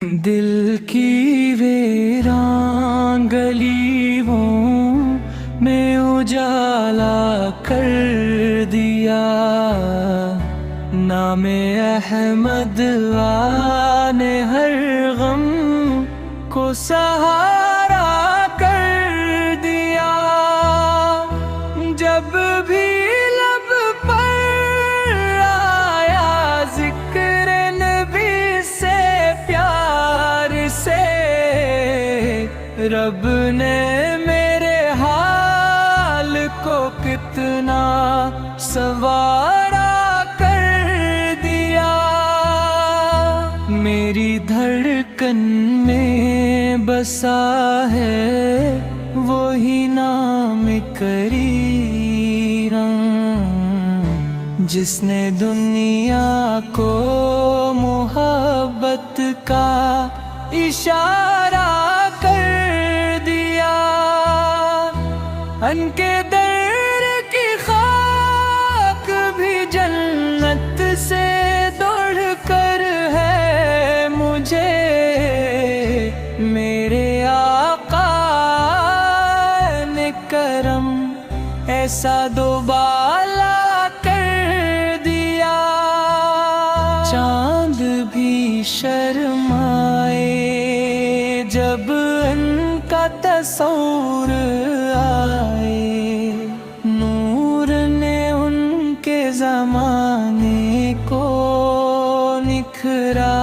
دل کی ویران گلیوں میں اجالا کر دیا، نام احمد نے ہر غم کو سہارا کر دیا۔ جب بھی لب پر آیا ذکر نبی سے پیار سے، رب نے میرے حال کو کتنا سنوارا کر دیا۔ میری دھڑکن میں بسا ہے وہی نام کریراں، جس نے دنیا کو محبت کا اشارہ کر دیا۔ ان کے در کی خاک بھی جنت سے دوڑ کر ہے مجھے، میرے آقا نے کرم ایسا دوبالا کر دیا۔ چاند بھی شرمائے جب ان کا تصور آئے، نور نے ان کے زمانے کو نکھرا